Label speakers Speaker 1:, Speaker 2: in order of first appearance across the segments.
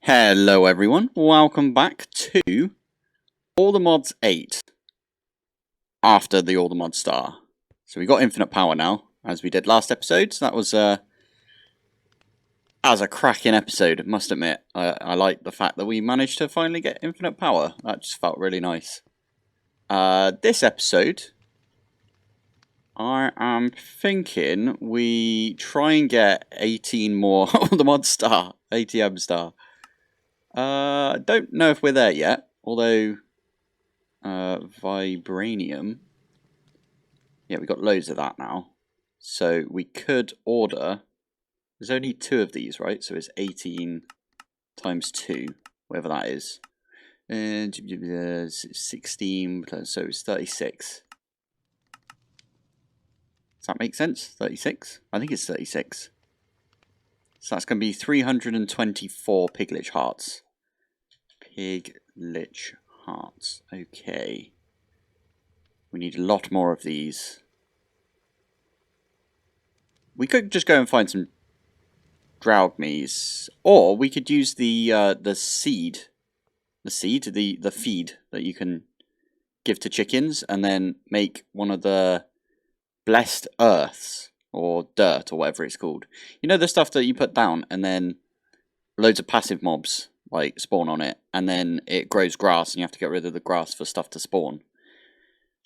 Speaker 1: Hello everyone, welcome back to All the Mods 8 after the All the Mods star. So we got infinite power now, as we did last episode, so that was a cracking episode, must admit. I like the fact that we managed to finally get infinite power. That just felt really nice. This episode, I am thinking we try and get 18 more All the Mods star, ATM star. Don't know if we're there yet, although vibranium, yeah, we got loads of that now, so we could order. There's only 2 of these, right? So it's 18 times 2, whatever that is, and 16, so it's 36. Does that make sense? 36? I think it's 36. So that's going to be 324 Piglich hearts. Piglich hearts. Okay. We need a lot more of these. We could just go and find some Draugmees, or we could use the seed, the feed that you can give to chickens, and then make one of the blessed earths or dirt or whatever it's called. You know, the stuff that you put down and then loads of passive mobs like spawn on it, and then it grows grass and you have to get rid of the grass for stuff to spawn.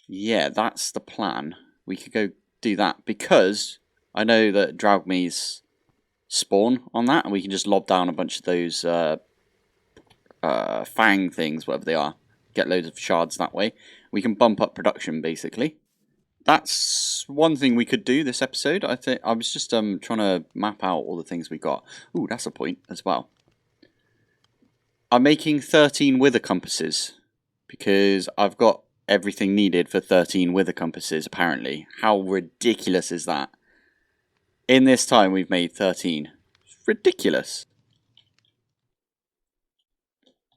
Speaker 1: Yeah, that's the plan. We could go do that because I know that Draugmees spawn on that, and we can just lob down a bunch of those fang things, whatever they are. Get loads of shards that way. We can bump up production, basically. That's one thing we could do this episode. I think I was just trying to map out all the things we got. Ooh, that's a point as well. I'm making 13 wither compasses because I've got everything needed for 13 wither compasses, apparently. How ridiculous is that? In this time, we've made 13. It's ridiculous.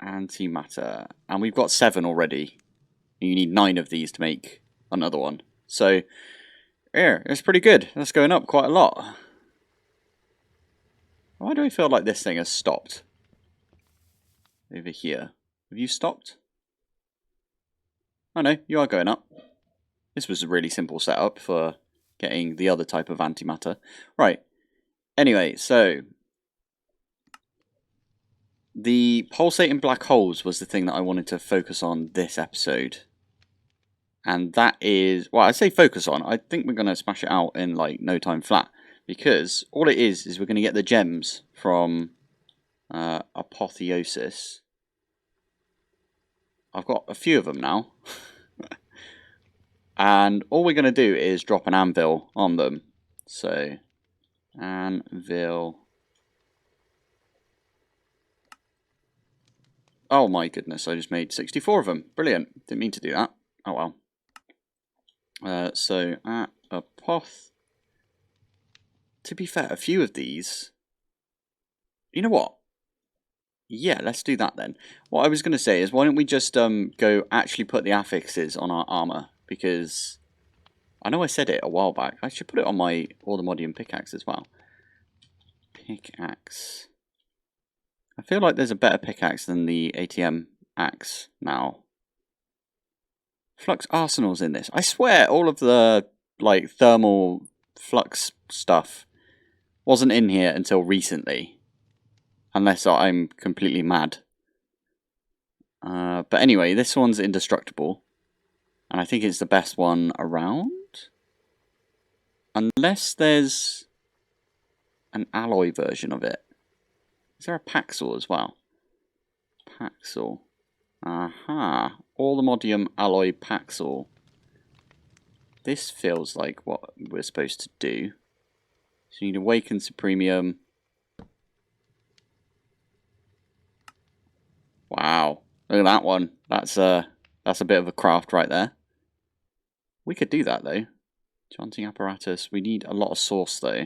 Speaker 1: Antimatter. And we've got 7 already. You need 9 of these to make another one. So, yeah, it's pretty good. That's going up quite a lot. Why do I feel like this thing has stopped? Over here. Have you stopped? Oh no, you are going up. This was a really simple setup for getting the other type of antimatter. Right. Anyway, so the pulsating black holes was the thing that I wanted to focus on this episode. And that is, well, I say focus on. I think we're going to smash it out in like no time flat. Because all it is we're going to get the gems from Apotheosis. I've got a few of them now. And all we're going to do is drop an anvil on them. So, anvil. Oh my goodness, I just made 64 of them. Brilliant. Didn't mean to do that. Oh well. So, at Apoth. To be fair, a few of these. You know what? Yeah, let's do that then. What I was going to say is, why don't we just go actually put the affixes on our armor? Because I know I said it a while back. I should put it on my Automodium pickaxe as well. Pickaxe. I feel like there's a better pickaxe than the ATM axe now. Flux Arsenal's in this. I swear all of the like thermal flux stuff wasn't in here until recently. Unless I'm completely mad. But anyway, this one's indestructible. And I think it's the best one around. Unless there's an alloy version of it. Is there a Paxel as well? Paxel. Aha. Automodium alloy Paxel. This feels like what we're supposed to do. So you need Awaken Supremium. Wow. Look at that one. That's a bit of a craft right there. We could do that though. Chanting apparatus. We need a lot of sauce though.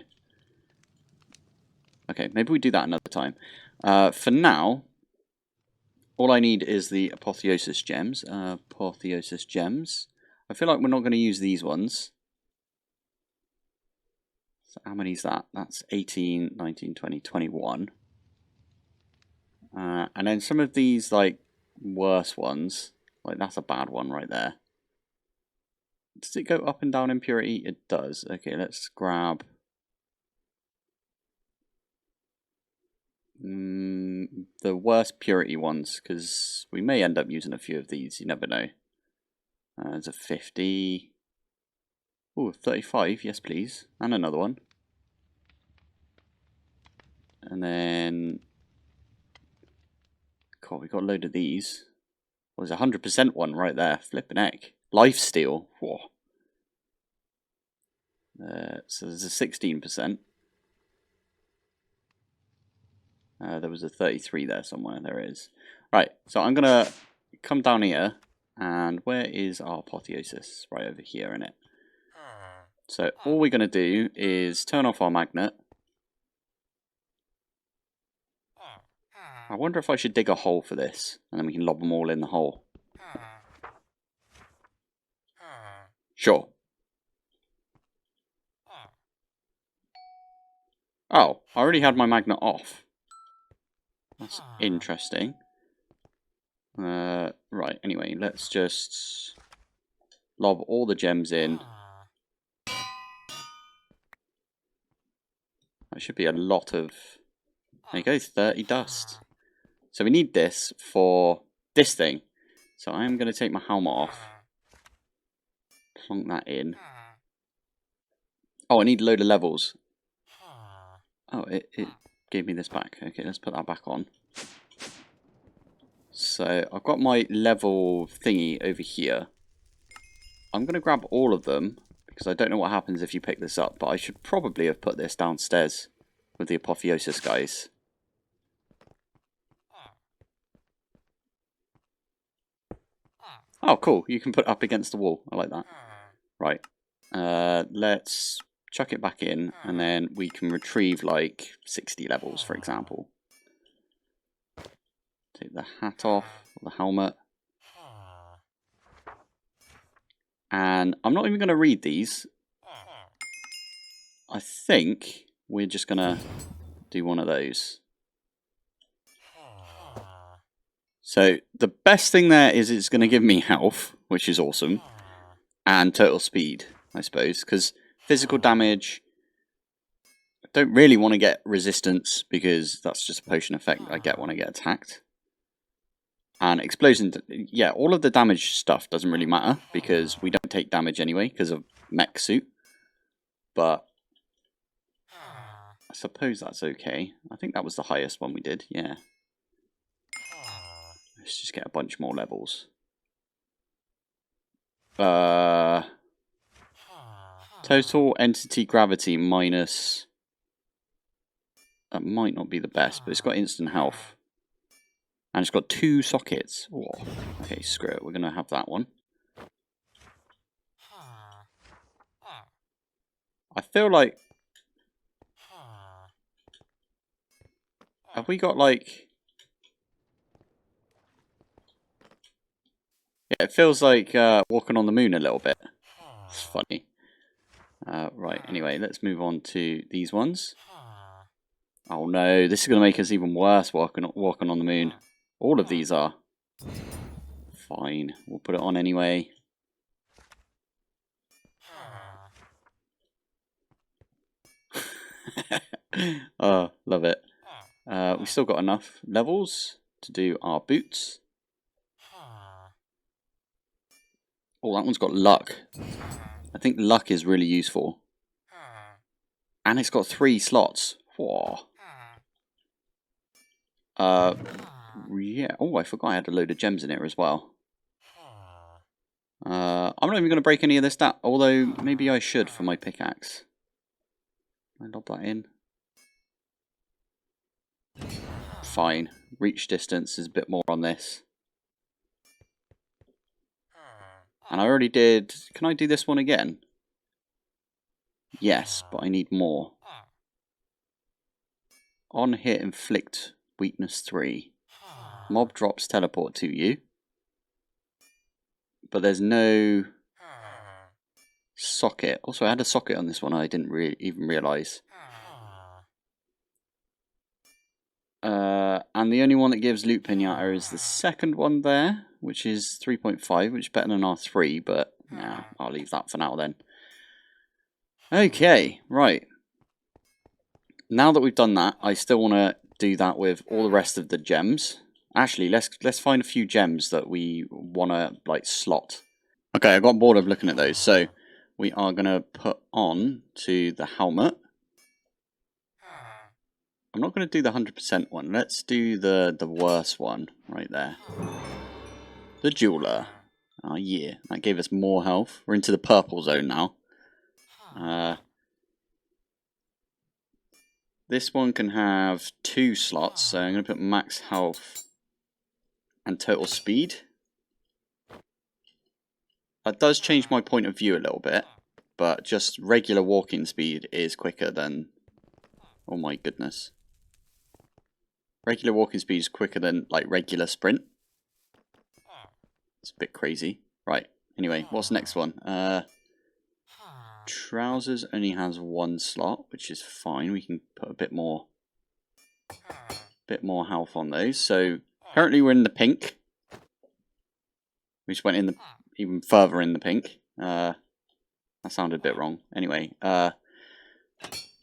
Speaker 1: Okay, maybe we do that another time. For now, all I need is the Apotheosis gems. Apotheosis gems. I feel like we're not going to use these ones. So how many is that? That's 18, 19, 20, 21. And then some of these, like, worse ones, like that's a bad one right there. Does it go up and down in purity? It does. Okay, let's grab... the worst purity ones, because we may end up using a few of these, you never know. There's a 50. Oh, 35, yes please. And another one. And then... God, we got a load of these. Well, there's a 100% one right there. Flipping heck. Lifesteal. Whoa. So there's a 16%. There was a 33 there somewhere. There is. Right, so I'm going to come down here. And where is our Apotheosis? Right over here, in it. So all we're going to do is turn off our magnet. I wonder if I should dig a hole for this. And then we can lob them all in the hole. Sure. Oh, I already had my magnet off. That's interesting. Right, anyway, let's just lob all the gems in. That should be a lot of... There you go, 30 dust. So we need this for this thing. So I'm going to take my helmet off. Plonk that in. Oh, I need a load of levels. Oh, it gave me this back. Okay, let's put that back on. So I've got my level thingy over here. I'm going to grab all of them, because I don't know what happens if you pick this up, but I should probably have put this downstairs with the Apotheosis guys. Oh, cool. You can put it up against the wall. I like that. Right. Let's chuck it back in, and then we can retrieve like 60 levels, for example. Take the hat off, or the helmet. And I'm not even going to read these. I think we're just going to do one of those. So the best thing there is it's going to give me health, which is awesome. And total speed, I suppose. Because physical damage, I don't really want to get resistance, because that's just a potion effect I get when I get attacked. And explosion, yeah, all of the damage stuff doesn't really matter, because we don't take damage anyway, because of mech suit. But I suppose that's okay. I think that was the highest one we did, yeah. Let's just get a bunch more levels. Total entity gravity minus... That might not be the best, but it's got instant health. And it's got 2 sockets. Whoa. Okay, screw it. We're going to have that one. I feel like... Have we got like... Yeah, it feels like walking on the moon a little bit. It's funny. Right, anyway, let's move on to these ones. Oh no, this is going to make us even worse walking on the moon. All of these are. Fine, we'll put it on anyway. Oh, love it. We've still got enough levels to do our boots. Oh, that one's got luck. I think luck is really useful. And it's got 3 slots. Whoa. Yeah. Oh, I forgot I had a load of gems in here as well. I'm not even going to break any of this down, although maybe I should for my pickaxe. I lob that in. Fine. Reach distance is a bit more on this. And I already did... Can I do this one again? Yes, but I need more. On hit, inflict weakness 3. Mob drops teleport to you. But there's no socket. Also, I had a socket on this one I didn't even realise. And the only one that gives loot pinata is the second one there, which is 3.5, which is better than our 3, but yeah, I'll leave that for now then. Okay, right. Now that we've done that, I still want to do that with all the rest of the gems. Actually, let's find a few gems that we want to like slot. Okay, I got bored of looking at those, so we are going to put on to the helmet. I'm not going to do the 100% one. Let's do the worst one right there. The jeweler. Oh yeah, that gave us more health. We're into the purple zone now. This one can have 2 slots, so I'm going to put max health and total speed. That does change my point of view a little bit, but just regular walking speed is quicker than... Oh my goodness. Regular walking speed is quicker than like regular sprint. It's a bit crazy. Right, anyway, what's the next one? Trousers only has 1 slot, which is fine. We can put a bit more health on those. So currently we're in the pink. We just went in the even further in the pink. That sounded a bit wrong. Anyway,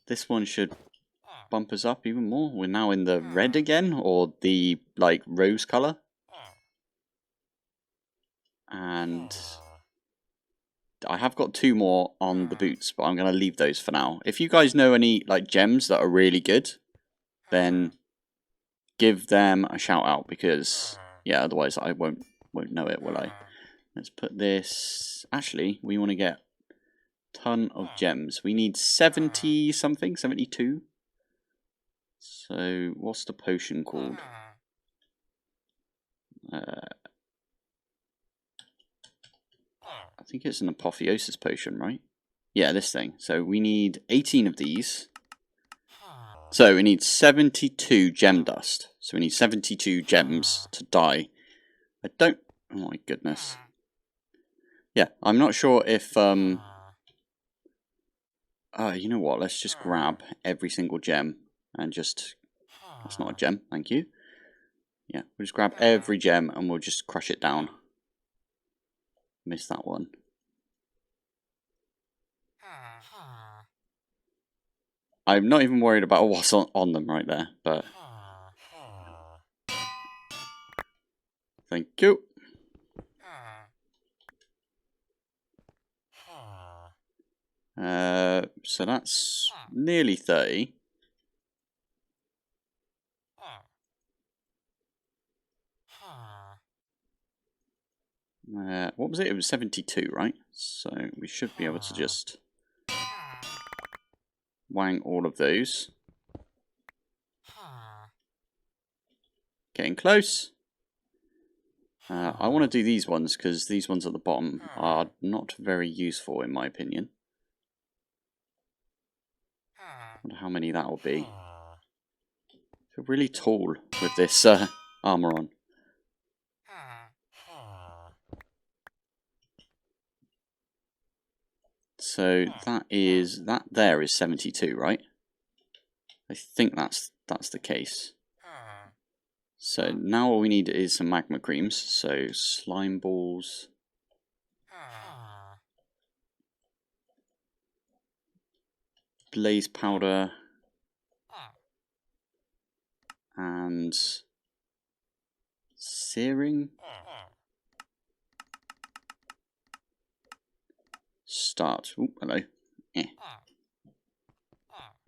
Speaker 1: this one should bump us up even more. We're now in the red again, or the like rose color. And I have got 2 more on the boots, but I'm going to leave those for now. If you guys know any like gems that are really good, then give them a shout out, because yeah, otherwise I won't know it, will I? Let's put this. Actually, we want to get a ton of gems. We need 70 something, 72. So what's the potion called? I think it's an Apotheosis potion, right? Yeah, this thing. So we need 18 of these. So we need 72 gem dust. So we need 72 gems to dye. I don't... Oh my goodness. Yeah, I'm not sure if... you know what? Let's just grab every single gem and just... That's not a gem, thank you. Yeah, we'll just grab every gem and we'll just crush it down. Missed that one. I'm not even worried about what's on them right there, but... Thank you. So that's nearly 30. What was it? It was 72, right? So we should be able to just wang all of those. Getting close. I want to do these ones because these ones at the bottom are not very useful in my opinion. I wonder how many that will be. I feel really tall with this armor on. So that there is 72, right? I think that's the case. So now all we need is some magma creams. So slime balls. Blaze powder. And searing. Start. Oh, hello. There you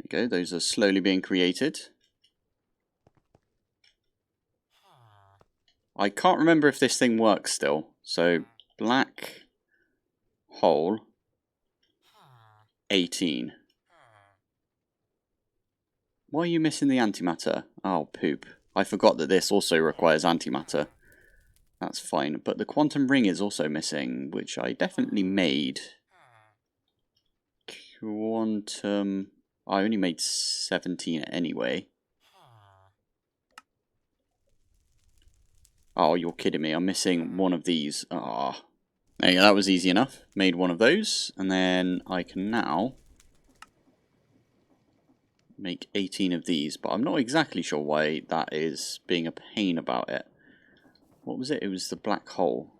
Speaker 1: go. Those are slowly being created. I can't remember if this thing works still. So, black hole 18. Why are you missing the antimatter? Oh, poop. I forgot that this also requires antimatter. That's fine. But the quantum ring is also missing, which I definitely made. Quantum... I only made 17 anyway. Oh, you're kidding me. I'm missing one of these. Ah. Oh. There you go, that was easy enough. Made one of those. And then I can now make 18 of these, but I'm not exactly sure why that is being a pain about it. What was it? It was the black hole.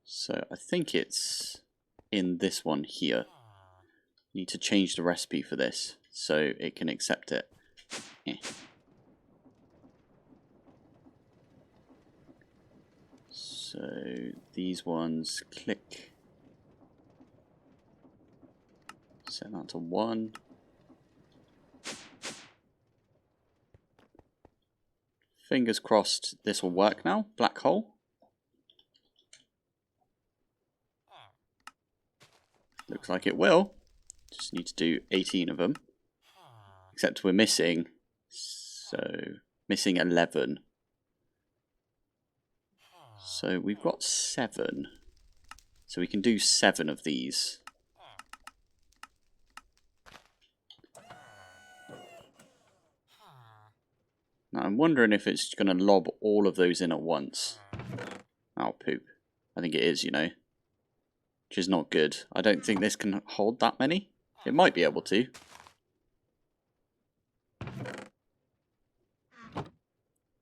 Speaker 1: So I think it's in this one here. Need to change the recipe for this so it can accept it. Eh. So these ones click. Set that to 1. Fingers crossed this will work now. Black hole. Looks like it will. Just need to do 18 of them. Except we're missing. So, missing 11. So we've got 7. So we can do 7 of these. Now I'm wondering if it's going to lob all of those in at once. Oh, poop. I think it is, you know. Which is not good. I don't think this can hold that many. It might be able to.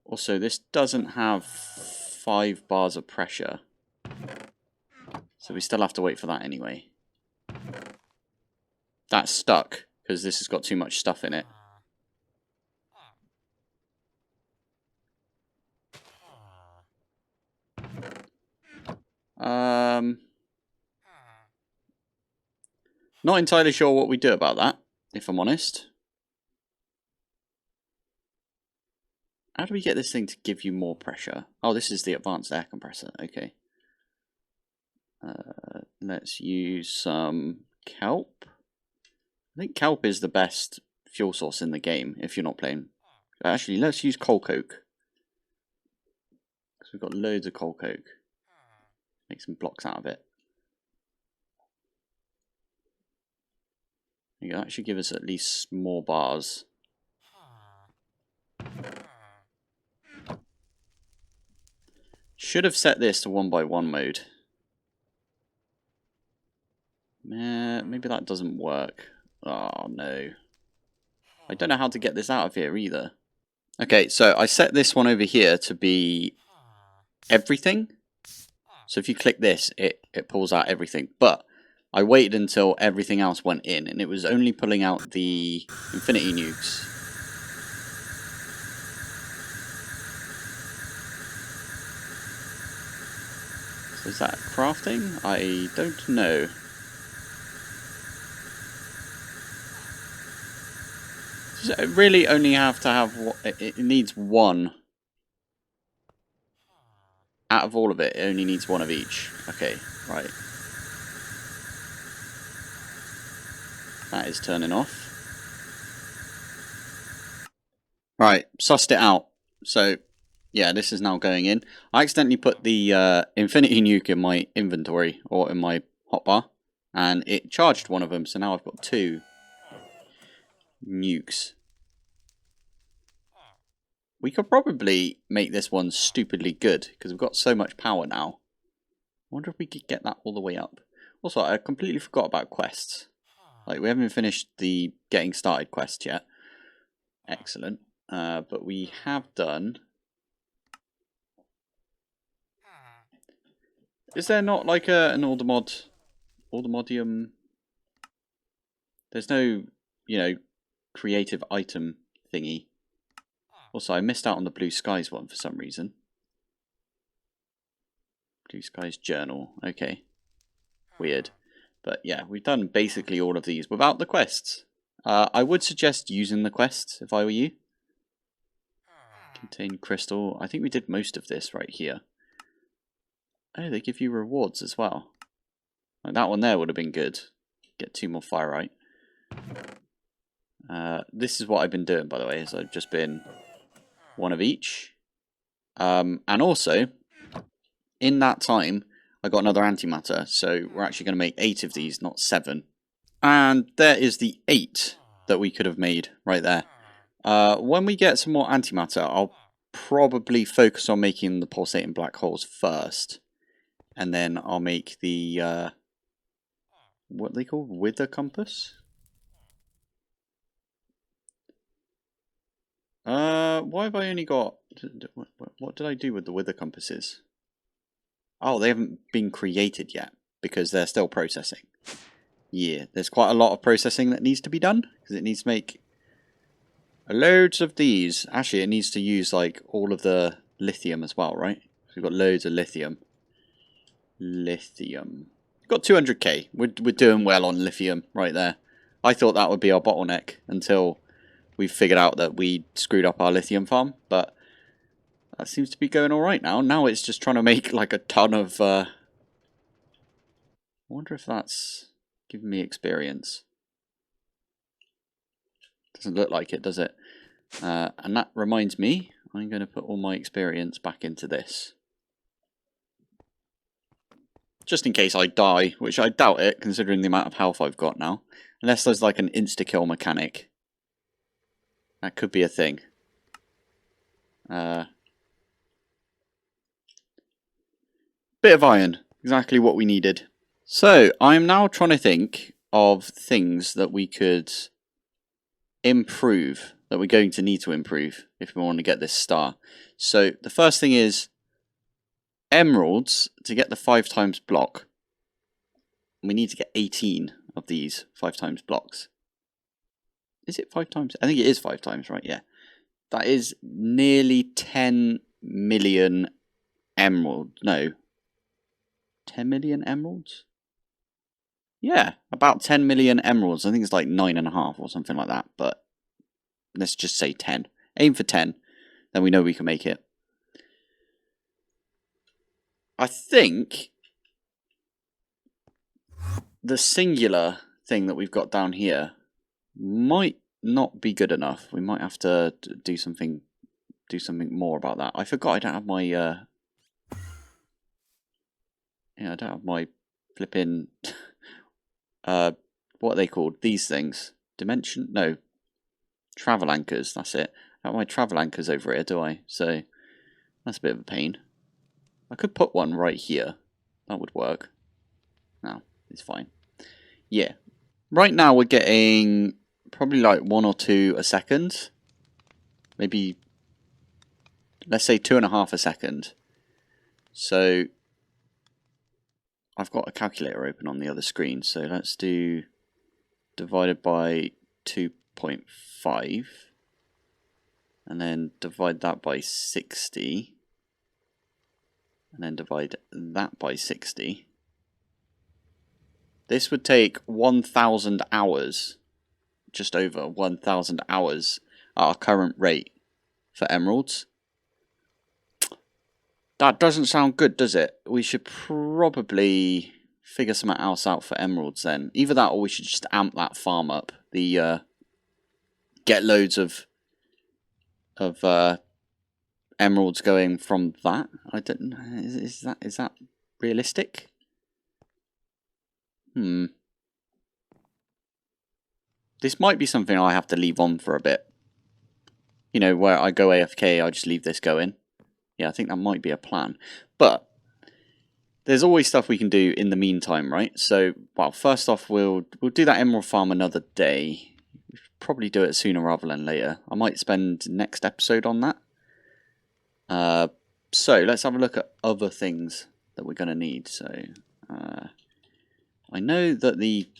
Speaker 1: Also, this doesn't have 5 bars of pressure. So we still have to wait for that anyway. That's stuck, because this has got too much stuff in it. Not entirely sure what we do about that, if I'm honest. How do we get this thing to give you more pressure? Oh, this is the advanced air compressor. Okay. Let's use some kelp. I think kelp is the best fuel source in the game if you're not playing. Actually, let's use coal coke. Because we've got loads of coal coke. Make some blocks out of it. That should give us at least more bars. Should have set this to 1x1 mode. Maybe that doesn't work. Oh no. I don't know how to get this out of here either. Okay, so I set this one over here to be everything. So if you click this, it pulls out everything. But I waited until everything else went in, and it was only pulling out the infinity nukes. So is that crafting? I don't know. Does it really only have to have... It needs 1. Out of all of it, it only needs 1 of each. Okay, right. That is turning off. Right, sussed it out. So, yeah, this is now going in. I accidentally put the infinity nuke in my inventory, or in my hotbar, and it charged one of them, so now I've got 2 nukes. We could probably make this one stupidly good, because we've got so much power now. I wonder if we could get that all the way up. Also, I completely forgot about quests. Like, we haven't finished the getting started quest yet. Excellent. But we have done... Is there not like an Aldemodium? There's no, you know, creative item thingy. Also, I missed out on the Blue Skies one for some reason. Blue Skies journal. Okay. Weird. But yeah, we've done basically all of these without the quests. I would suggest using the quests if I were you. Contain crystal. I think we did most of this right here. Oh, they give you rewards as well. Like that one there would have been good. Get 2 more Firite. This is what I've been doing, by the way, is I've just been 1 of each. And also, in that time, I got another antimatter, so we're actually going to make 8 of these, not 7. And there is the 8 that we could have made right there. When we get some more antimatter, I'll probably focus on making the pulsating black holes first. And then I'll make the, what are they called? Wither compass? Why have I only got... What did I do with the wither compasses? Oh, they haven't been created yet, because they're still processing. Yeah, there's quite a lot of processing that needs to be done, because it needs to make loads of these. Actually, it needs to use, like, all of the lithium as well, right? So we've got loads of lithium. Lithium. Got 200k. We're doing well on lithium right there. I thought that would be our bottleneck until we figured out that we screwed up our lithium farm, but that seems to be going alright now. Now it's just trying to make like a ton of... I wonder if that's giving me experience. Doesn't look like it, does it? And that reminds me, I'm going to put all my experience back into this. Just in case I die, which I doubt it, considering the amount of health I've got now. Unless there's like an insta-kill mechanic. That could be a thing. Bit of iron. Exactly what we needed. So, I'm now trying to think of things that we could improve. That we're going to need to improve if we want to get this star. So, the first thing is emeralds to get the 5x block. We need to get 18 of these 5x blocks. Is it 5x? I think it is 5x, right? Yeah. That is nearly 10 million emeralds. No. 10 million emeralds? Yeah, about 10 million emeralds. I think it's like 9.5 or something like that. But let's just say 10. Aim for 10. Then we know we can make it. I think the singular thing that we've got down here might not be good enough. We might have to do something more about that. I forgot I don't have my yeah, I don't have my flipping what are they called? These things. Dimension? No. Travel anchors, that's it. I have my travel anchors over here, do I? So that's a bit of a pain. I could put one right here. That would work. No, it's fine. Yeah. Right now we're getting probably like 1 or 2 a second. Maybe, let's say 2.5 a second. So I've got a calculator open on the other screen. So let's do divided by 2.5. And then divide that by 60. And then divide that by 60. This would take 1,000 hours. Just over 1,000 hours at our current rate for emeralds. That doesn't sound good, does it? We should probably figure something else out for emeralds then. Either that or we should just amp that farm up. The get loads of emeralds going from that. I don't know. Is that realistic? This might be something I have to leave on for a bit. You know, where I go AFK, I just leave this going. Yeah, I think that might be a plan. But there's always stuff we can do in the meantime, right? So, well, first off, we'll do that emerald farm another day. We'll probably do it sooner rather than later. I might spend next episode on that. So let's have a look at other things that we're going to need. So I know that the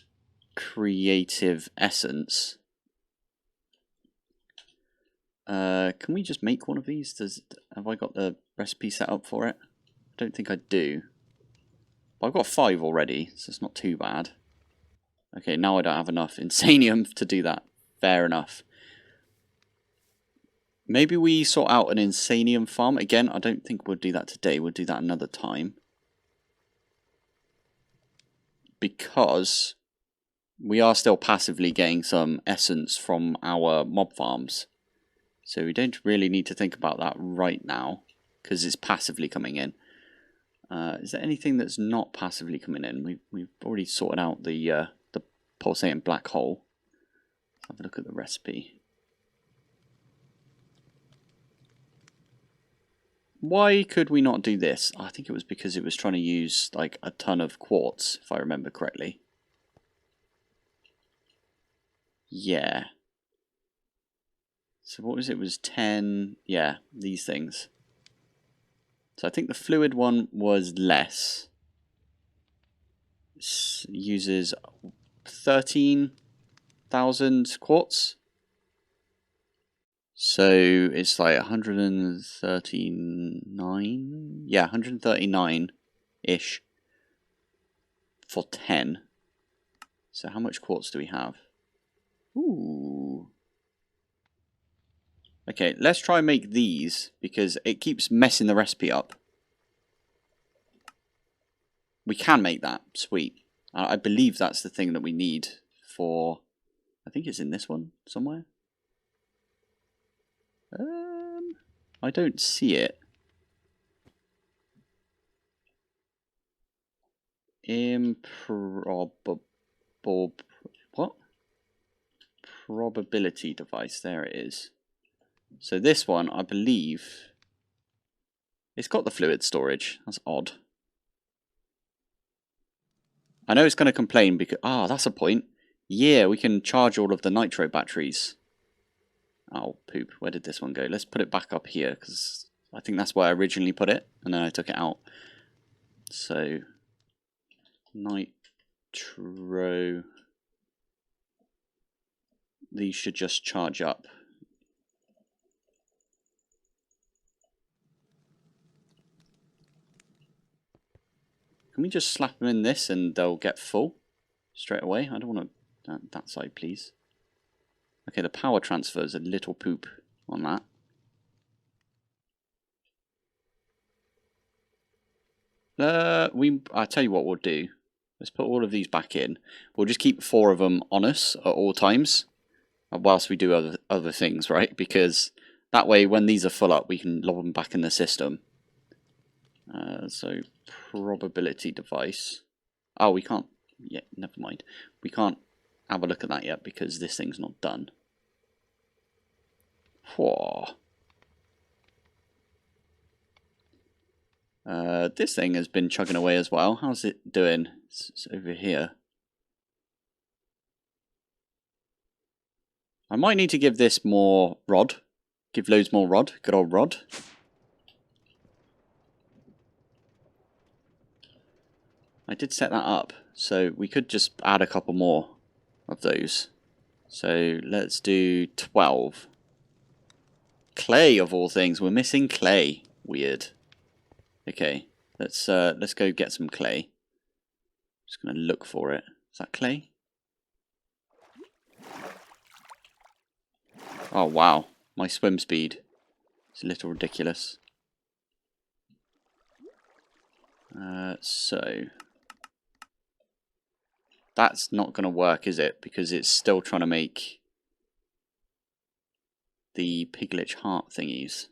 Speaker 1: creative essence. Can we just make one of these? Have I got the recipe set up for it? I don't think I do. But I've got 5 already, so it's not too bad. Okay, now I don't have enough insanium to do that. Fair enough. Maybe we sort out an insanium farm. Again, I don't think we'll do that today. We'll do that another time. Because we are still passively getting some essence from our mob farms. So we don't really need to think about that right now. Because it's passively coming in. Is there anything that's not passively coming in? We've already sorted out the pulsating black hole. Let's have a look at the recipe. Why could we not do this? I think it was because it was trying to use like a ton of quartz, if I remember correctly. Yeah. So what was it? It was 10. Yeah, these things. So I think the fluid one was less. It uses 13,000 quartz. So it's like 139. Yeah, 139-ish for 10. So how much quartz do we have? Ooh. Okay, let's try and make these, because it keeps messing the recipe up. We can make that. Sweet. I believe that's the thing that we need for... I think it's in this one somewhere. I don't see it. What? Probability device. There it is. So this one, I believe... It's got the fluid storage. That's odd. I know it's going to complain because... Ah, that's a point. Yeah, we can charge all of the nitro batteries. Oh, poop. Where did this one go? Let's put it back up here, because I think that's where I originally put it, and then I took it out. So, nitro... These should just charge up. Can we just slap them in this and they'll get full straight away? I don't want to... that side, please. Okay, the power transfer is a little poop on that. I tell you what we'll do. Let's put all of these back in. We'll just keep 4 of them on us at all times, whilst we do other things, right? Because that way, when these are full up, we can lob them back in the system. So probability device. Oh, we can't. Yeah, never mind. We can't have a look at that yet because this thing's not done. Whoa. This thing has been chugging away as well. How's it doing? It's over here. I might need to give this more rod. Give loads more rod. Good old rod. I did set that up, so we could just add a couple more of those. So let's do 12. Clay of all things. We're missing clay. Weird. Okay, let's go get some clay. Just gonna look for it. Is that clay? Oh wow, my swim speed is a little ridiculous. So that's not gonna work, is it? Because it's still trying to make the piglet heart thingies.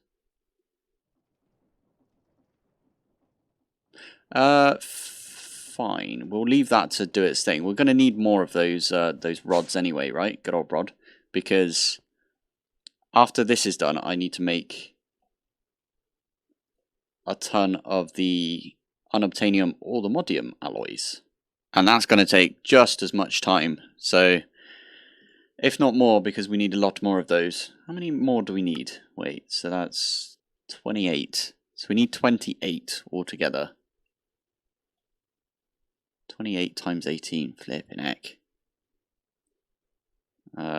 Speaker 1: Fine. We'll leave that to do its thing. We're going to need more of those rods anyway, right? Good old rod. Because after this is done, I need to make a ton of the unobtainium or the modium alloys. And that's going to take just as much time. So, if not more, because we need a lot more of those. How many more do we need? Wait, so that's 28. So we need 28 altogether. 28 times 18, flipping heck.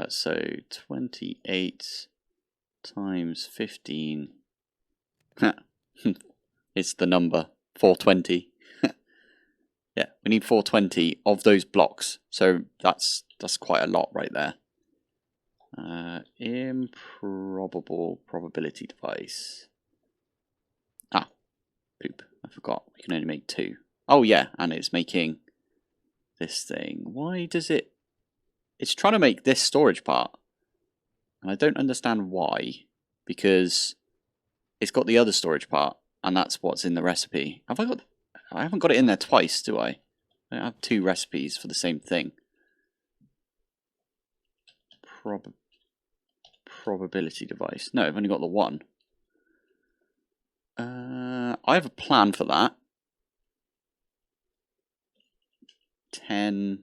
Speaker 1: So 28 times 15. It's the number 420. Yeah, we need 420 of those blocks. So that's quite a lot right there. Improbable probability device. Ah, poop. I forgot. We can only make 2. Oh yeah, and it's making this thing. Why does it... It's trying to make this storage part. And I don't understand why. Because it's got the other storage part. And that's what's in the recipe. I haven't got it in there twice, do I? I have 2 recipes for the same thing. Probability device. No, I've only got the one. I have a plan for that. 10.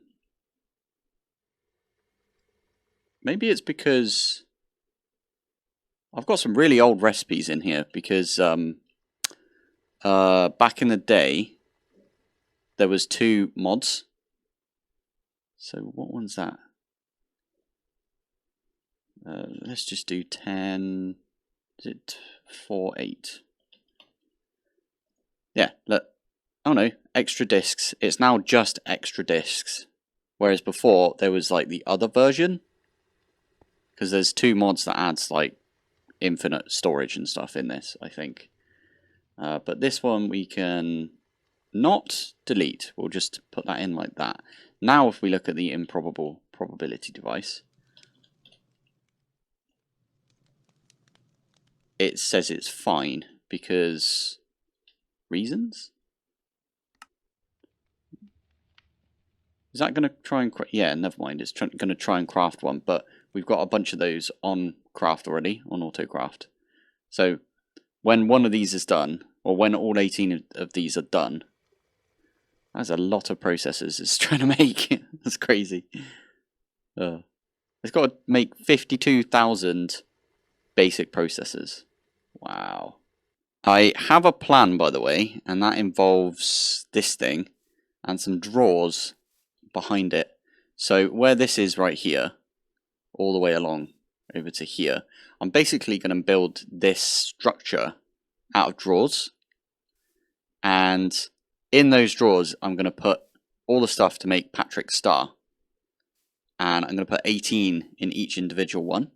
Speaker 1: Maybe it's because I've got some really old recipes in here because back in the day there was 2 mods. So what one's that? Let's just do 10. Is it 4, 8? Yeah, look. Oh no, extra discs. It's now just extra discs. Whereas before there was like the other version. Because there's 2 mods that adds like infinite storage and stuff in this, I think. But this one we can not delete. We'll just put that in like that. Now if we look at the improbable probability device, it says it's fine because reasons? Is that going to try and... Yeah, never mind. It's going to try and craft one, but we've got a bunch of those on craft already, on autocraft. So when one of these is done, or when all 18 of these are done, that's a lot of processors it's trying to make. That's crazy. It's got to make 52,000 basic processors. Wow. I have a plan, by the way, and that involves this thing and some drawers behind it. So where this is right here, all the way along over to here, I'm basically going to build this structure out of drawers, and in those drawers I'm going to put all the stuff to make Patrick's star, and I'm going to put 18 in each individual one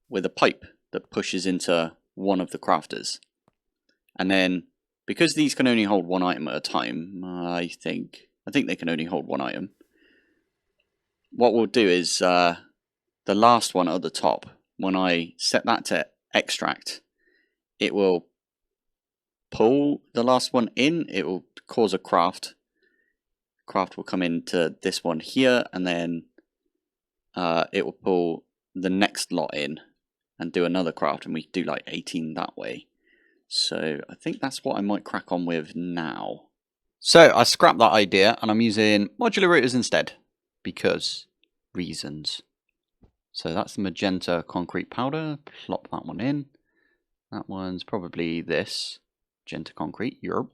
Speaker 1: with a pipe that pushes into one of the crafters. And then because these can only hold 1 item at a time, I think they can only hold 1 item. What we'll do is the last one at the top, when I set that to extract, it will pull the last one in. It will cause a craft. Craft will come into this one here, and then it will pull the next lot in and do another craft, and we do like 18 that way. So I think that's what I might crack on with now. So I scrapped that idea and I'm using modular routers instead because reasons. So that's the magenta concrete powder. Plop that one in. That one's probably this magenta concrete. Europe.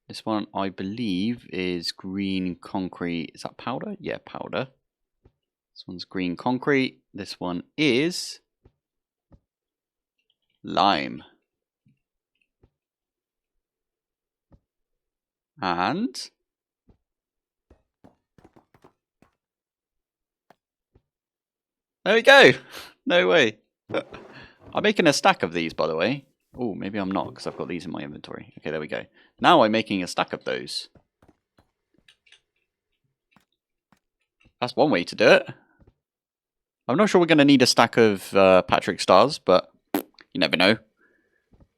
Speaker 1: This one I believe is green concrete. Is that powder? Yeah, powder. This one's green concrete. This one is lime. And there we go. No way. I'm making a stack of these, by the way. Oh, maybe I'm not because I've got these in my inventory. Okay, there we go. Now I'm making a stack of those. That's one way to do it. I'm not sure we're going to need a stack of Patrick stars, but you never know.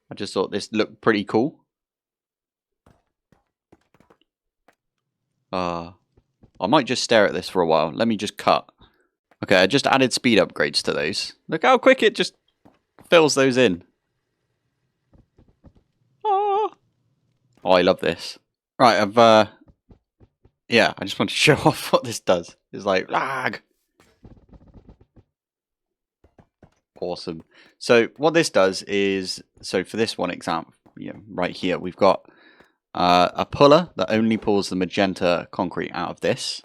Speaker 1: I just thought this looked pretty cool. I might just stare at this for a while. Let me just cut. Okay, I just added speed upgrades to those. Look how quick it just fills those in. Oh, I love this. Right, yeah, I just want to show off what this does. It's like, lag. Awesome. So what this does is, so for this one example, right here, we've got a puller that only pulls the magenta concrete out of this,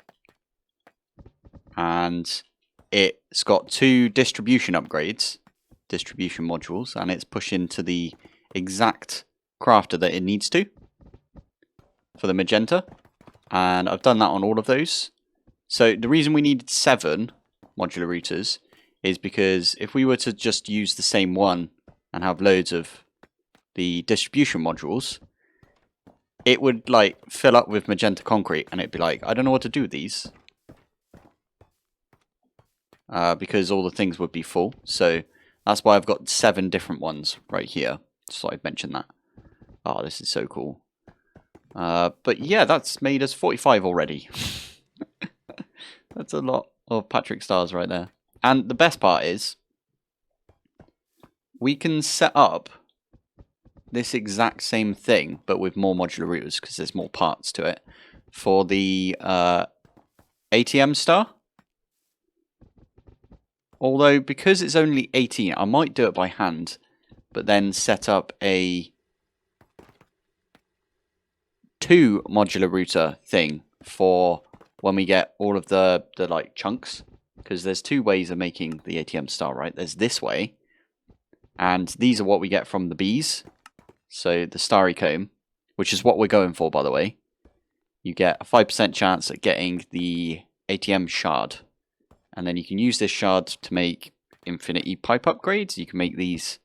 Speaker 1: and it's got 2 distribution upgrades, distribution modules, and it's pushing to the exact crafter that it needs to for the magenta, and I've done that on all of those. So the reason we needed 7 modular routers is because if we were to just use the same one and have loads of the distribution modules, it would like fill up with magenta concrete and it'd be like, I don't know what to do with these. Because all the things would be full. So that's why I've got 7 different ones right here. Just thought I'd mention that. Oh, this is so cool. But yeah, that's made us 45 already. That's a lot of Patrick stars right there. And the best part is, we can set up this exact same thing, but with more modular routers, because there's more parts to it, for the ATM star. Although, because it's only 18, I might do it by hand, but then set up a 2 modular router thing for when we get all of the like chunks. Because there's 2 ways of making the ATM star, right? There's this way, and these are what we get from the bees. So the starry comb, which is what we're going for, by the way. You get a 5% chance at getting the ATM shard. And then you can use this shard to make infinity pipe upgrades. You can make these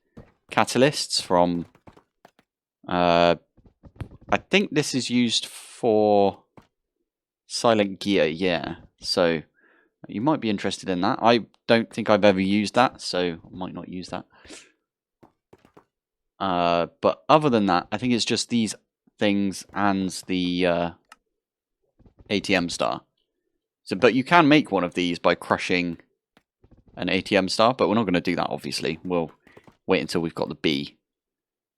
Speaker 1: catalysts from... I think this is used for silent gear, yeah. So you might be interested in that. I don't think I've ever used that, so I might not use that. But other than that, I think it's just these things and the ATM star. So, but you can make one of these by crushing an ATM star, but we're not going to do that, obviously. We'll wait until we've got the bee,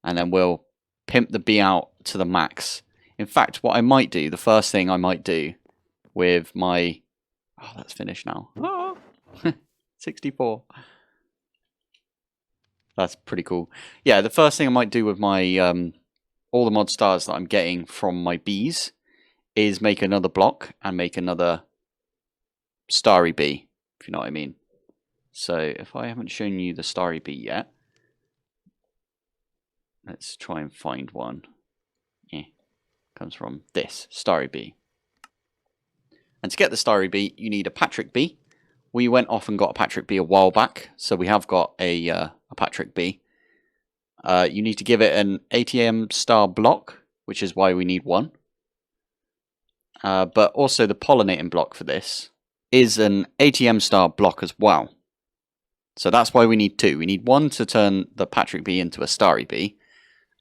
Speaker 1: and then we'll pimp the bee out to the max. In fact, what I might do, the first thing I might do with my... Oh, that's finished now. Oh, 64. That's pretty cool. Yeah, the first thing I might do with my all the mod stars that I'm getting from my bees is make another block and make another starry bee, if you know what I mean. So if I haven't shown you the starry bee yet, let's try and find one. Yeah, comes from this starry bee. And to get the starry bee, you need a Patrick bee. We went off and got a Patrick bee a while back, so we have got a Patrick bee. You need to give it an ATM star block, which is why we need 1. But also the pollinating block for this is an ATM star block as well. So that's why we need 2. We need 1 to turn the Patrick bee into a starry bee,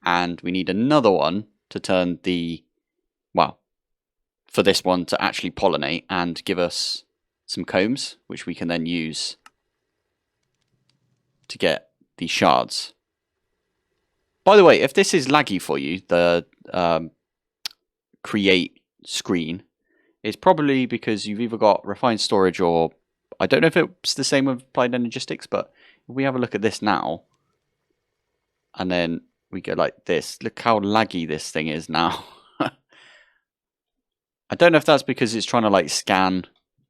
Speaker 1: and we need another one to turn the, well, for this one to actually pollinate and give us some combs, which we can then use to get the shards. By the way, if this is laggy for you, the create screen, it's probably because you've either got refined storage or... I don't know if it's the same with applied energistics, but if we have a look at this now, and then we go like this, look how laggy this thing is now. I don't know if that's because it's trying to like scan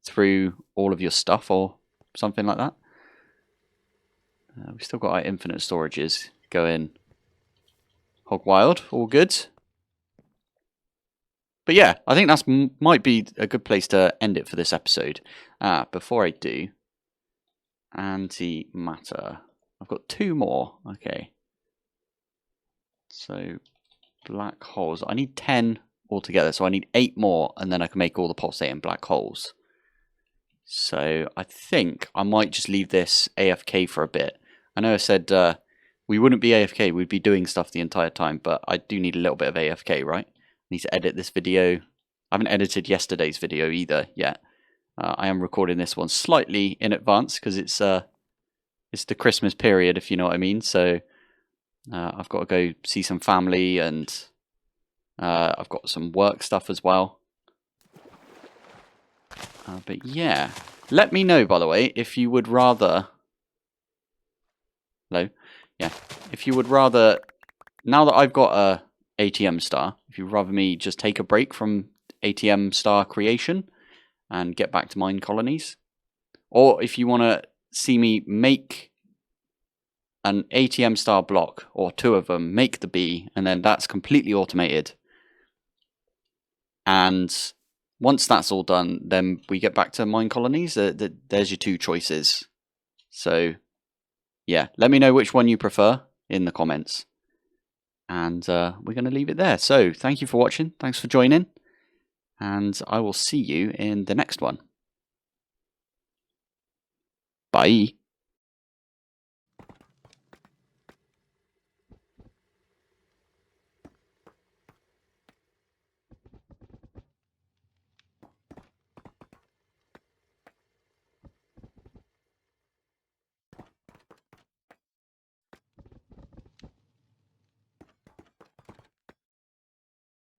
Speaker 1: through all of your stuff or something like that. We've still got our infinite storages going hog wild, all good. But yeah, I think that's might be a good place to end it for this episode. Before I do, antimatter. I've got 2 more. Okay. So black holes. I need 10 altogether, so I need 8 more, and then I can make all the pulsating black holes. So I think I might just leave this AFK for a bit. I know I said we wouldn't be AFK, we'd be doing stuff the entire time, but I do need a little bit of AFK, right? I need to edit this video. I haven't edited yesterday's video either yet. I am recording this one slightly in advance because it's the Christmas period, if you know what I mean. So I've got to go see some family, and I've got some work stuff as well. But yeah, let me know, by the way, if you would rather... Hello? Yeah. If you would rather... Now that I've got a ATM star, if you'd rather me just take a break from ATM star creation and get back to mine colonies, or if you want to see me make an ATM star block, or 2 of them, make the bee, and then that's completely automated. And once that's all done, then we get back to mine colonies. There's your 2 choices. So yeah, let me know which one you prefer in the comments. And we're going to leave it there. So thank you for watching. Thanks for joining. And I will see you in the next one. Bye.